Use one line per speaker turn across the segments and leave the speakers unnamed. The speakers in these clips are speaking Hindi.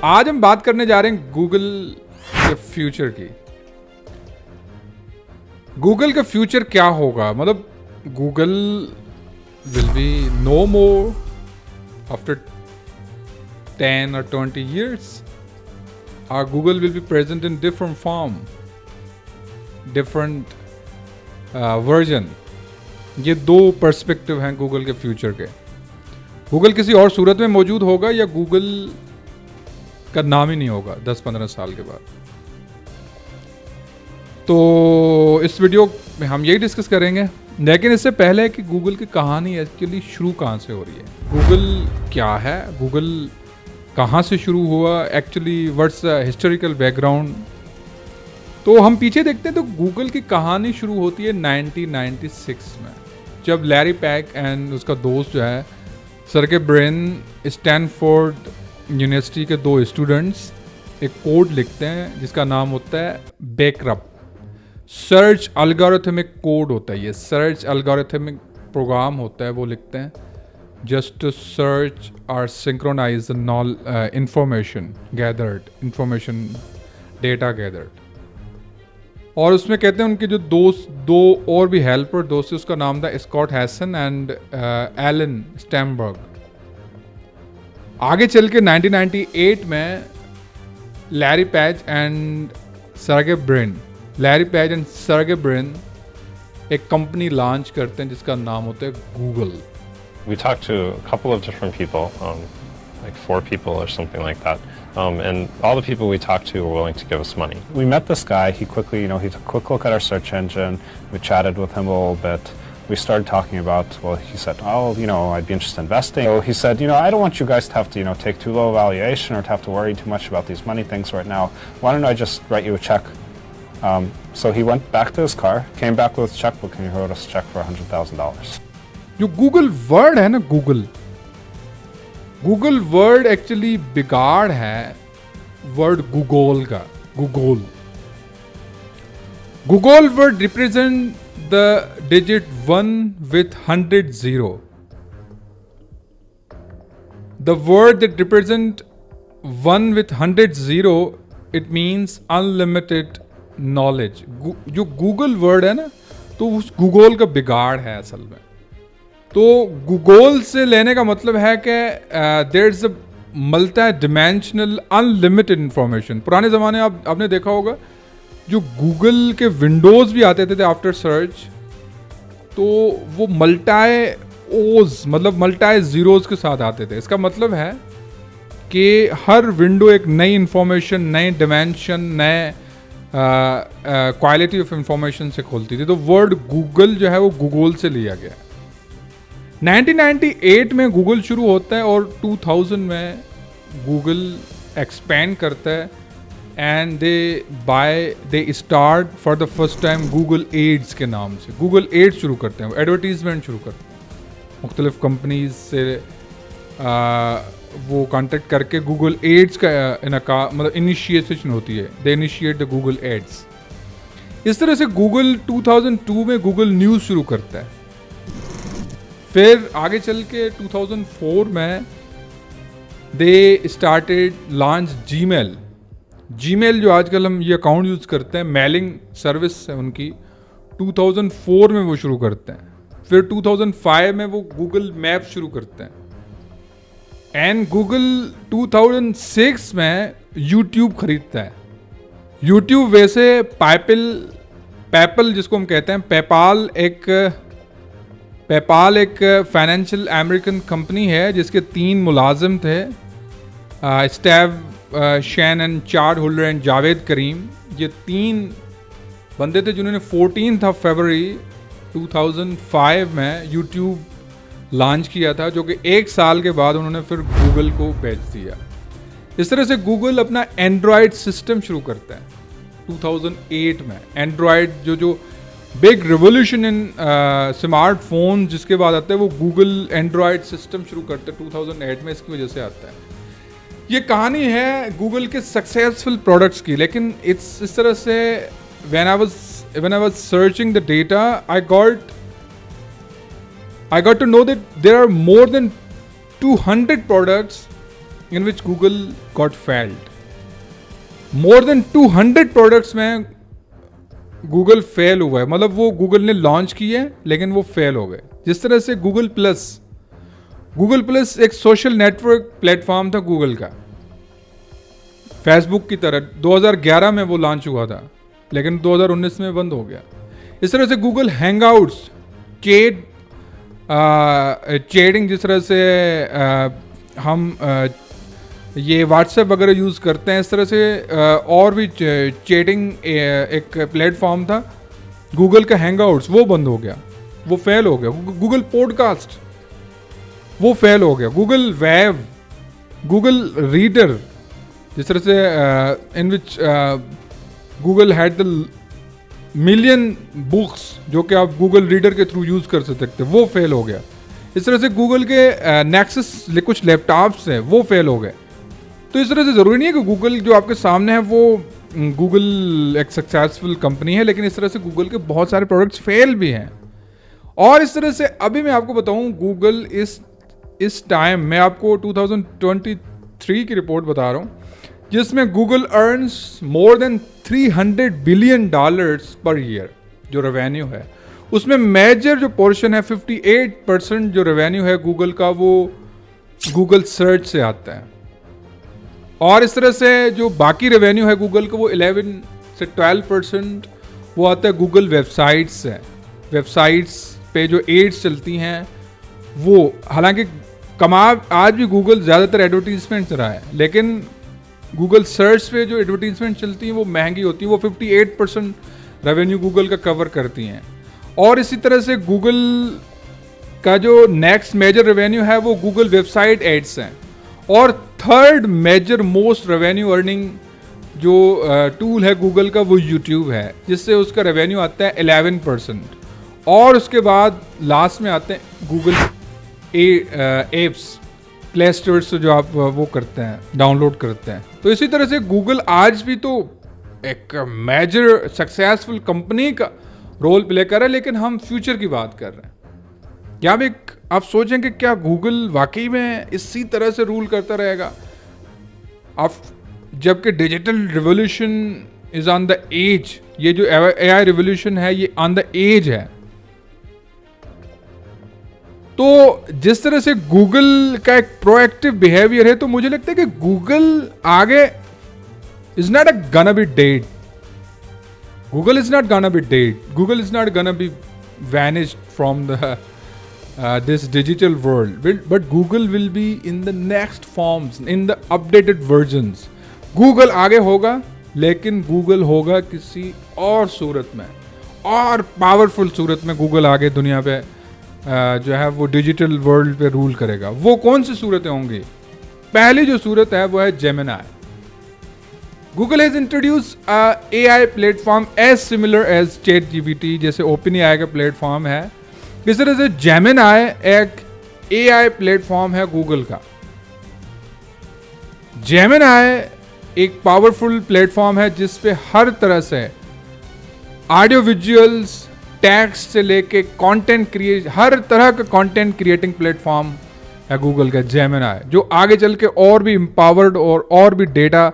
आज हम बात करने जा रहे हैं गूगल के फ्यूचर की। गूगल का फ्यूचर क्या होगा, मतलब Google will be no more after 10 or 20 years, or Google will be present in different form, different version। ये दो पर्सपेक्टिव हैं गूगल के फ्यूचर के। गूगल किसी और सूरत में मौजूद होगा या गूगल का नाम ही नहीं होगा 10-15 साल के बाद। तो इस वीडियो में हम यही डिस्कस करेंगे, लेकिन इससे पहले कि गूगल की कहानी एक्चुअली शुरू कहाँ से हो रही है, गूगल क्या है, गूगल कहाँ से शुरू हुआ, एक्चुअली व्हाट्स हिस्टोरिकल बैकग्राउंड। तो हम पीछे देखते हैं तो गूगल की कहानी शुरू होती है 1996 में, जब लैरी पैक एंड उसका दोस्त जो है सर्गे ब्रिन, स्टैनफोर्ड यूनिवर्सिटी के दो स्टूडेंट्स एक कोड लिखते हैं जिसका नाम होता है बेकरप। सर्च एल्गोरिथमिक कोड होता है, ये सर्च एल्गोरिथमिक प्रोग्राम होता है, वो लिखते हैं just to search or synchronize the information gathered, information data gathered। और उसमें कहते हैं उनके जो दो और भी हेल्पर दोस्त, उसका नाम था Scott Hassan and Alan Steremberg. आगे चल के 1998 में Larry Page and Sergey Brin एक कंपनी लॉन्च करते हैं जिसका नाम होता है Google.
We talked to a couple of different people, like 4 people or something like that. And all the people we talked to were willing to give us money.
We met this guy. He quickly, he took a quick look at our search engine. We chatted with him a little bit. We started talking about, well, he said, I'd be interested in investing. So he said, I don't want you guys to have to, take too low a valuation or to have to worry too much about these money things right now. Why don't I just write you a check? So he went back to his car, came back with his checkbook, and he wrote us a check for $100,000.
जो गूगल वर्ड है ना, गूगल वर्ड एक्चुअली बिगाड़ है वर्ड गूगल का। Google word represent the digit 1 with 100 0। The word that represent 1 with 100 0, it means unlimited knowledge. जो गूगल वर्ड है ना, तो उस गूगल का बिगाड़ है असल में। तो गूगल से लेने का मतलब है कि there is a multi dimensional unlimited information. पुराने ज़माने आपने देखा होगा जो गूगल के विंडोज़ भी आते थे आफ्टर सर्च, तो वो मल्टी ज़ीरोज़ के साथ आते थे। इसका मतलब है कि हर विंडो एक नई इंफॉर्मेशन, नए डिमेंशन, नए क्वालिटी ऑफ इंफॉर्मेशन से खोलती थी। तो वर्ड गूगल जो है वो गूगल से लिया गया। 1998 में गूगल शुरू होता है और 2000 में गूगल एक्सपैंड करता है and they start for the first time Google ads के नाम से। गूगल एड्स शुरू करते हैं, एडवर्टीजमेंट शुरू करते हैं मुख्तलिफ कंपनीज से वो कॉन्टेक्ट करके गूगल एड्स का मतलब इनिशिएशन होती है, दे इनिशिएट द गूगल एड्स। इस तरह से गूगल 2002 में गूगल न्यूज़ शुरू करता है। फिर आगे चल के 2004 में दे स्टार्टेड लॉन्च जीमेल जो आजकल हम ये अकाउंट यूज़ करते हैं, मेलिंग सर्विस है उनकी, 2004 में वो शुरू करते हैं। फिर 2005 में वो गूगल मैप शुरू करते हैं एंड गूगल 2006 में यूट्यूब खरीदता है। यूट्यूब वैसे पैपल जिसको हम कहते हैं, पेपाल एक फाइनेंशियल अमेरिकन कंपनी है जिसके 3 मुलाजिम थे, स्टेव शैनन, चार्ड होल्डर एंड जावेद करीम। ये 3 बंदे थे जिन्होंने 14 फरवरी 2005 में यूट्यूब लॉन्च किया था, जो कि 1 साल के बाद उन्होंने फिर गूगल को बेच दिया। इस तरह से गूगल अपना एंड्रॉयड सिस्टम शुरू करता है 2008 में। एंड्रॉयड जो बिग रिवोल्यूशन इन स्मार्टफोन जिसके बाद आता है, वो गूगल एंड्रॉयड सिस्टम शुरू करते हैं 2008 में। इसकी वजह से आता है। ये कहानी है गूगल के सक्सेसफुल प्रोडक्ट्स की। लेकिन इस तरह से when I was searching the data, I got to know that there are more than 200 products in which Google got failed. More than 200 products में गूगल फेल हुआ है, मतलब वो गूगल ने लॉन्च किए लेकिन वो फेल हो गए. जिस तरह से गूगल प्लस एक सोशल नेटवर्क प्लेटफॉर्म था गूगल का, फेसबुक की तरह. 2011 में वो लॉन्च हुआ था लेकिन 2019 में बंद हो गया. इस तरह से गूगल हैंगआउट्स, चैटिंग, जिस तरह से हम ये व्हाट्सएप वगैरह यूज़ करते हैं, इस तरह से और भी चैटिंग एक प्लेटफॉर्म था गूगल का हैंगआउट्स, वो बंद हो गया, वो फेल हो गया. गूगल पॉडकास्ट वो फेल हो गया. गूगल वेब, गूगल रीडर, जिस तरह से in which Google had the million books जो कि आप गूगल रीडर के थ्रू यूज़ कर सकते, वो फेल हो गया. इस तरह से गूगल के नेक्सस कुछ लैपटॉप्स हैं वो फेल हो गए. तो इस तरह से ज़रूरी नहीं है कि गूगल जो आपके सामने है वो गूगल एक सक्सेसफुल कंपनी है, लेकिन इस तरह से गूगल के बहुत सारे प्रोडक्ट्स फेल भी हैं. और इस तरह से अभी मैं आपको बताऊं, गूगल इस टाइम मैं आपको 2023 की रिपोर्ट बता रहा हूं, जिसमें Google earns more than $300 billion per year जो रेवेन्यू है. उसमें मेजर जो पोर्शन है 58% जो रेवेन्यू है गूगल का, वो गूगल सर्च से आता है. और इस तरह से जो बाकी रेवेन्यू है गूगल का, वो 11 से 12% वो आता है गूगल वेबसाइट्स से. वेबसाइट्स पे जो एड्स चलती हैं वो, हालांकि आज भी गूगल ज़्यादातर एडवर्टीजमेंट रहा है, लेकिन गूगल सर्च पे जो एडवर्टीजमेंट चलती हैं वो महंगी होती हैं. वो 58% रेवेन्यू गूगल का कवर करती हैं. और इसी तरह से गूगल का जो नेक्स्ट मेजर रेवेन्यू है वो गूगल वेबसाइट एड्स हैं. और third major most revenue earning जो टूल है गूगल का, वो यूट्यूब है, जिससे उसका रेवेन्यू आता है 11%. और उसके बाद लास्ट में आते हैं गूगल एप्स, प्ले स्टोर से जो आप वो करते हैं, डाउनलोड करते हैं. तो इसी तरह से गूगल आज भी तो एक मेजर सक्सेसफुल कंपनी का रोल प्ले कर रहा है, लेकिन हम फ्यूचर की बात कर रहे हैं. यहाँ भी आप सोचें कि क्या गूगल वाकई में इसी तरह से रूल करता रहेगा, आप जबकि digital revolution is on the edge, ये जो एआई रिवॉल्यूशन है ये ऑन द एज है. तो जिस तरह से गूगल का एक प्रोएक्टिव बिहेवियर है, तो मुझे लगता है कि गूगल आगे is not gonna be dead. Google is not gonna be dead. Google is not gonna be vanished from the this digital world. But Google will be in the next forms, in the updated versions. Google आगे होगा, लेकिन Google होगा किसी और सूरत में, और पावरफुल सूरत में. Google आगे दुनिया पे जो है वो डिजिटल वर्ल्ड पे रूल करेगा. वो कौन सी सूरतें होंगी? पहली जो सूरत है वो है Gemini. Google has introduced a AI platform as similar as ChatGPT, जैसे OpenAI का प्लेटफॉर्म है. इस तरह से Gemini एक AI प्लेटफॉर्म है Google का. Gemini एक पावरफुल प्लेटफॉर्म है जिसपे हर तरह से ऑडियो विजुअल्स, टेक्स्ट से लेके कंटेंट क्रिएट, हर तरह का कंटेंट क्रिएटिंग प्लेटफॉर्म है Google का Gemini, जो आगे चल के और भी एम्पावर्ड और भी डेटा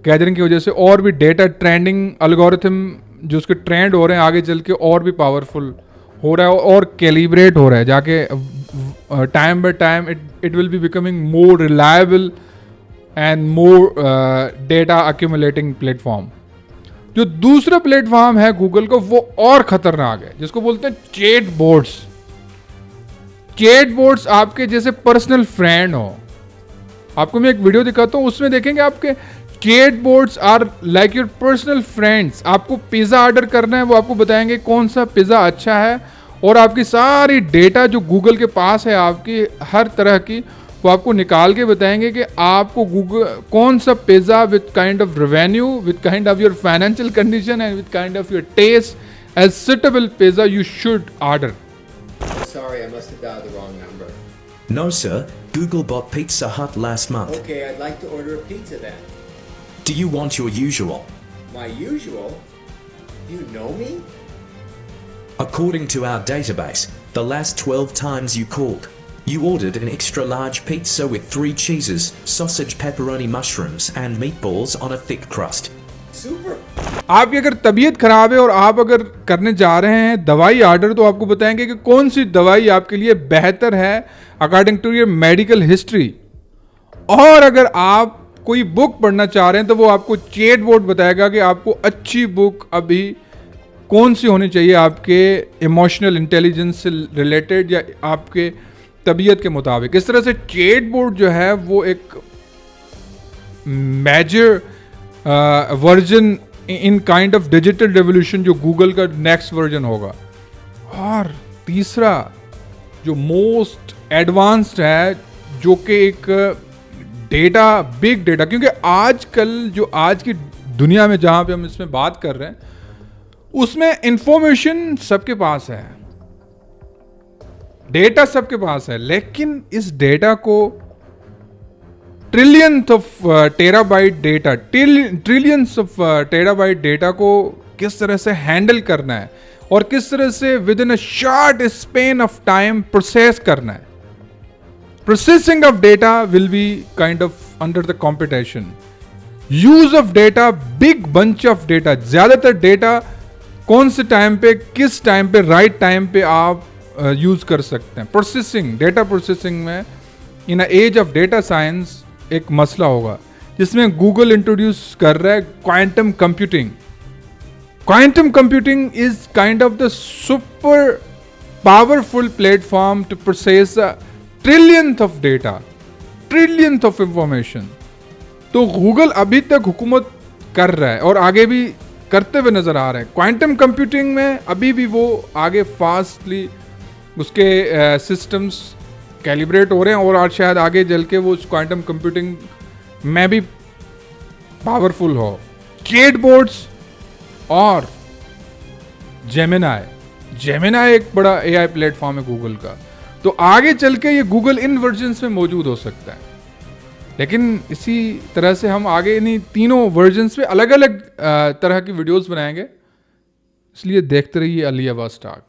गैदरिंग की वजह से और भी डेटा ट्रेंडिंग एल्गोरिथम जो उसके ट्रेंड हो रहे हैं आगे चल के और भी पावरफुल हो रहा है और कैलिब्रेट हो रहा है. जाके time by time it will be becoming more reliable and more data accumulating platform. जो दूसरा प्लेटफॉर्म है गूगल का वो और खतरनाक है, जिसको बोलते हैं चैट बोट्स. चैट बोट्स आपके जैसे पर्सनल फ्रेंड हो. आपको मैं एक वीडियो दिखाता हूँ, उसमें देखेंगे आपके chat bots are like your personal friends. आपको पिज़्ज़ा ऑर्डर करना है, वो आपको बताएंगे कौन सा पिज़्ज़ा अच्छा है, और आपकी सारी डेटा जो गूगल के पास है आपकी हर तरह की, वो आपको निकाल के बताएंगे कि आपको गूगल कौन सा pizza with kind of revenue, with kind of your financial condition and with kind of your taste as suitable pizza you should order.
Sorry, I must have dialed the wrong number.
No, sir. Google bought Pizza Hut last month.
Okay, I'd like to order a pizza then.
Do you want your usual?
My usual? You know me?
According to our database, the last 12 times you called, You ordered an extra large pizza with 3 cheeses, sausage, pepperoni, mushrooms, and meatballs on a thick crust.
Super.
आपकी अगर तबीयत खराब है और आप अगर करने जा रहे हैं दवाई ऑर्डर, तो आपको बताएंगे कि कौन सी दवाई आपके लिए बेहतर है according to your medical history. और अगर आप कोई बुक पढ़ना चाह रहे हैं तो वो आपको चैट बोर्ड बताएगा कि आपको अच्छी बुक अभी कौन सी होनी चाहिए आपके इमोशनल इंटेलिजेंस से रिलेटेड या आपके तबीयत के मुताबिक। इस तरह से चैट बोर्ड जो है वो एक major version in kind of digital revolution जो गूगल का नेक्स्ट वर्जन होगा। और तीसरा जो मोस्ट एडवांस्ड है जो कि एक डेटा, बिग डेटा, क्योंकि आजकल जो आज की दुनिया में जहां पे हम इसमें बात कर रहे हैं उसमें इंफॉर्मेशन सबके पास है, डेटा सबके पास है, लेकिन इस डेटा को trillions of terabyte data, trillions of terabyte data को किस तरह से हैंडल करना है और किस तरह से with in a short span of time process करना है। Processing of data will be kind of under the competition. Use of data, big bunch of data, ज्यादातर डेटा कौन से टाइम पे, किस टाइम पे, राइट टाइम पे आप यूज कर सकते हैं। प्रोसेसिंग, डेटा प्रोसेसिंग में in age of data science एक मसला होगा जिसमें गूगल इंट्रोड्यूस कर रहा है quantum computing. Quantum computing is kind of the super powerful platform to process trillionth of data, trillionth of information. तो गूगल अभी तक हुकूमत कर रहा है और आगे भी करते हुए नजर आ रहा है। क्वांटम कंप्यूटिंग में अभी भी वो आगे फास्टली उसके सिस्टम्स कैलिब्रेट हो रहे हैं और आज शायद आगे चल के वो उस क्वांटम कंप्यूटिंग में भी पावरफुल हो। चैट बोर्ड्स और जेमिनाई एक बड़ा एआई प्लेटफॉर्म है गूगल का, तो आगे चल के ये गूगल इन वर्जन्स में मौजूद हो सकता है। लेकिन इसी तरह से हम आगे इन्हीं तीनों वर्जन्स पे अलग अलग तरह की वीडियोस बनाएंगे, इसलिए देखते रहिए अली आवाज़ टॉक।